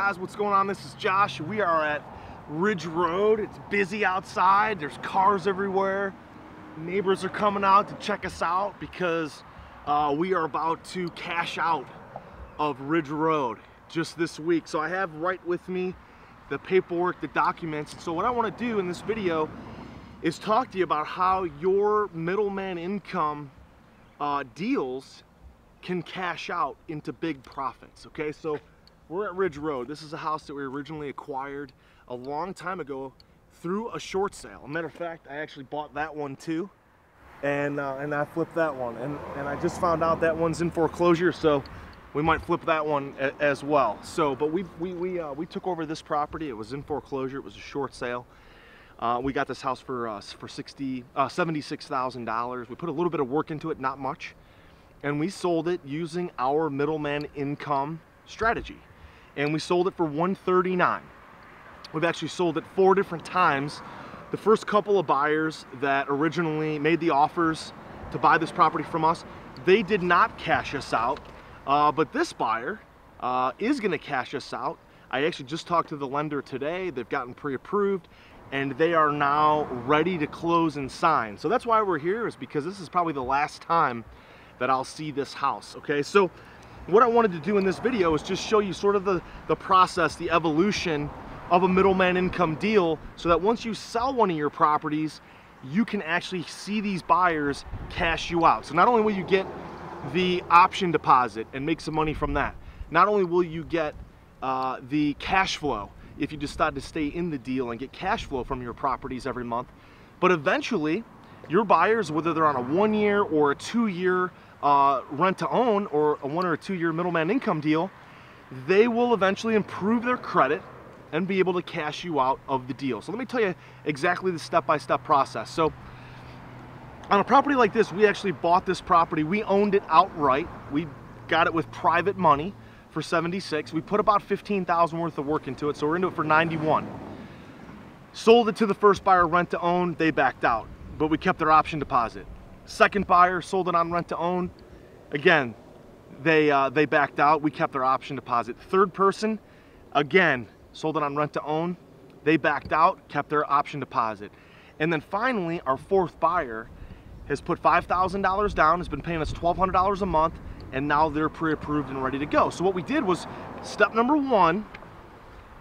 guys, what's going on? This is Josh. We are at Ridge Road. It's busy outside. There's cars everywhere. Neighbors are coming out to check us out because we are about to cash out of Ridge Road just this week. So I have right with me the paperwork, the documents. And so what I want to do in this video is talk to you about how your middleman income deals can cash out into big profits. Okay, so we're at Ridge Road. This is a house that we originally acquired a long time ago through a short sale. As a matter of fact, I actually bought that one too, and I flipped that one, and I just found out that one's in foreclosure, so we might flip that one as well. So, but we took over this property. It was in foreclosure. It was a short sale. We got this house for $76,000. We put a little bit of work into it, not much, and we sold it using our middleman income strategy. And we sold it for $139,000. We've actually sold it 4 different times. The first couple of buyers that originally made the offers to buy this property from us, they did not cash us out, but this buyer is going to cash us out. I actually just talked to the lender today. They've gotten pre-approved, and they are now ready to close and sign. So that's why we're here, is because this is probably the last time that I'll see this house. Okay, so what I wanted to do in this video is just show you sort of the process, the evolution of a middleman income deal, so that once you sell one of your properties, you can actually see these buyers cash you out. So not only will you get the option deposit and make some money from that, not only will you get the cash flow if you decide to stay in the deal and get cash flow from your properties every month, but eventually your buyers, whether they're on a 1-year or a 2-year rent to own or a 1 or a 2-year middleman income deal, they will eventually improve their credit and be able to cash you out of the deal. So let me tell you exactly the step-by-step process. So on a property like this, we actually bought this property. We owned it outright. We got it with private money for $76,000. We put about $15,000 worth of work into it, so we're into it for $91,000. Sold it to the first buyer, rent to own. They backed out, but we kept their option deposit. Second buyer sold it on rent to own. Again, they backed out. We kept their option deposit. Third person, again, sold it on rent to own. They backed out, kept their option deposit. And then finally, our fourth buyer has put $5,000 down, has been paying us $1,200 a month, and now they're pre-approved and ready to go. So what we did was, step number 1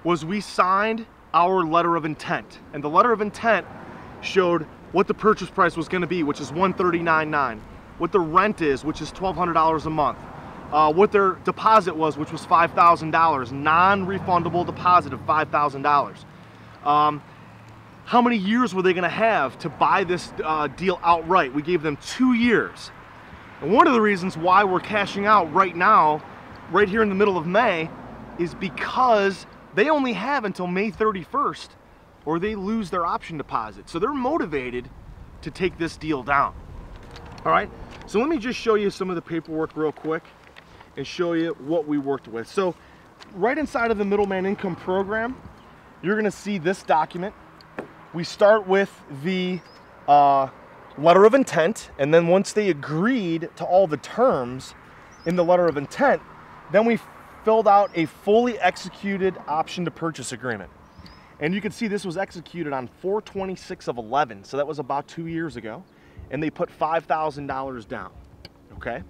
was we signed our letter of intent. And the letter of intent showed what the purchase price was gonna be, which is $139,900, what the rent is, which is $1,200 a month, what their deposit was, which was $5,000, non-refundable deposit of $5,000. How many years were they gonna have to buy this deal outright? We gave them 2 years. And one of the reasons why we're cashing out right now, right here in the middle of May, is because they only have until May 31st or they lose their option deposit. So they're motivated to take this deal down. All right, so let me just show you some of the paperwork real quick and show you what we worked with. So right inside of the middleman income program, you're gonna see this document. We start with the letter of intent, and then once they agreed to all the terms in the letter of intent, then we filled out a fully executed option to purchase agreement. And you can see this was executed on 4/26/11, so that was about 2 years ago, and they put $5,000 down, okay?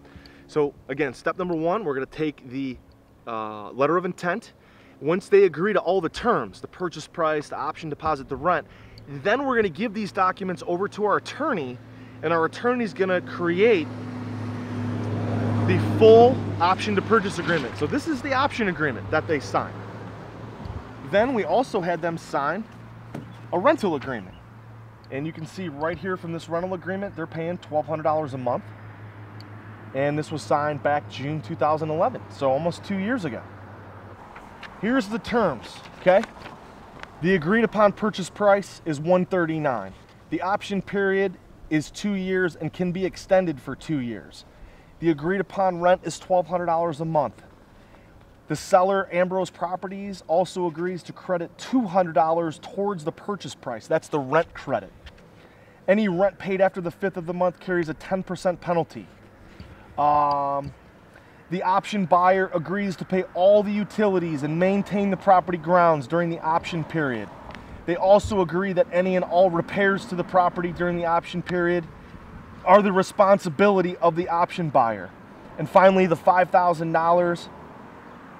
So again, step number 1, we're gonna take the letter of intent. Once they agree to all the terms, the purchase price, the option deposit, the rent, then we're gonna give these documents over to our attorney, and our attorney's gonna create the full option to purchase agreement. So this is the option agreement that they signed. Then we also had them sign a rental agreement. And you can see right here from this rental agreement, they're paying $1,200 a month. And this was signed back June 2011, so almost 2 years ago. Here's the terms, okay? The agreed upon purchase price is $139,000. The option period is 2 years and can be extended for 2 years. The agreed upon rent is $1,200 a month. The seller, Ambrose Properties, also agrees to credit $200 towards the purchase price. That's the rent credit. Any rent paid after the 5th of the month carries a 10% penalty. The option buyer agrees to pay all the utilities and maintain the property grounds during the option period. They also agree that any and all repairs to the property during the option period are the responsibility of the option buyer. And finally, the $5,000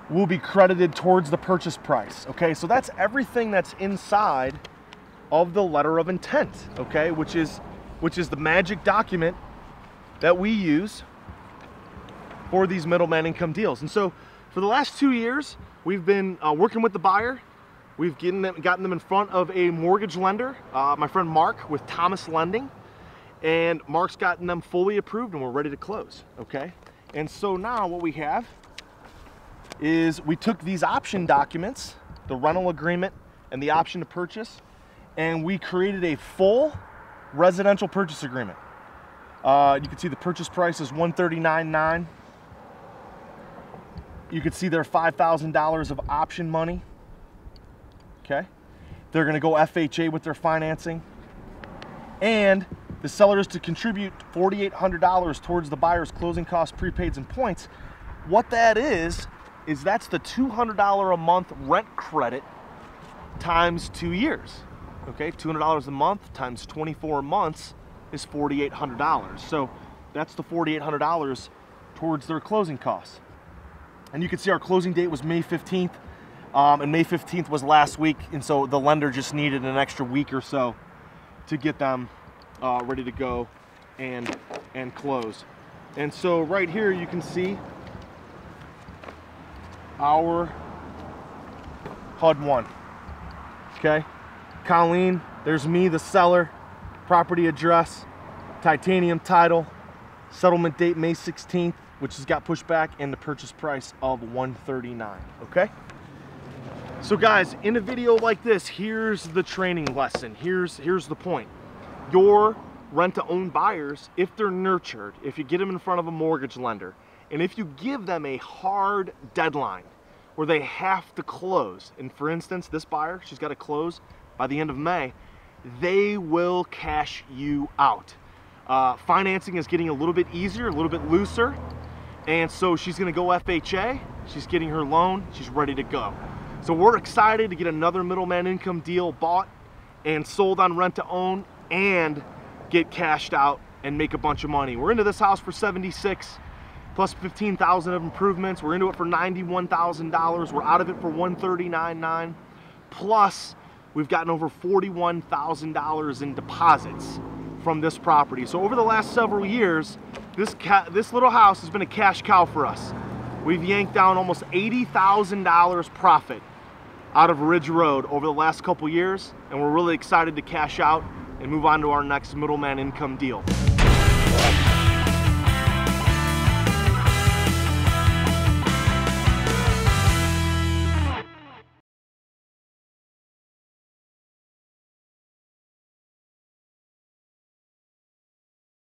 will be credited towards the purchase price. Okay, so that's everything that's inside of the letter of intent, okay, which is the magic document that we use for these middleman income deals. And so for the last 2 years, we've been working with the buyer. We've gotten them in front of a mortgage lender, my friend Mark with Thomas Lending, and Mark's gotten them fully approved and we're ready to close, okay? And so now what we have is we took these option documents, the rental agreement and the option to purchase, and we created a full residential purchase agreement. You can see the purchase price is $139,900. You can see their $5,000 of option money. Okay, they're going to go FHA with their financing, and the seller is to contribute $4,800 towards the buyer's closing costs, prepaids, and points. What that is that's the $200 a month rent credit times 2 years. Okay, $200 a month times 24 months is $4,800. So that's the $4,800 towards their closing costs. And you can see our closing date was May 15th, and May 15th was last week, and so the lender just needed an extra week or so to get them ready to go and close. And so right here you can see our HUD 1. Okay, Colleen, there's me, the seller, property address, titanium title, settlement date May 16th, which has got pushed back, and the purchase price of $139,000. Okay, so guys, in a video like this, here's the training lesson. Here's the point. Your rent-to-own buyers, if they're nurtured, if you get them in front of a mortgage lender, and if you give them a hard deadline where they have to close, and for instance, this buyer, she's got to close by the end of May, they will cash you out. Financing is getting a little bit easier, a little bit looser, and so she's going to go FHA. She's getting her loan. She's ready to go. So we're excited to get another middleman income deal bought and sold on rent to own and get cashed out and make a bunch of money. We're into this house for $76,000 plus $15,000 of improvements. We're into it for $91,000. We're out of it for $139,900. Plus, we've gotten over $41,000 in deposits from this property. So over the last several years, this little house has been a cash cow for us. We've yanked down almost $80,000 profit out of Ridge Road over the last couple years, and we're really excited to cash out and move on to our next middleman income deal.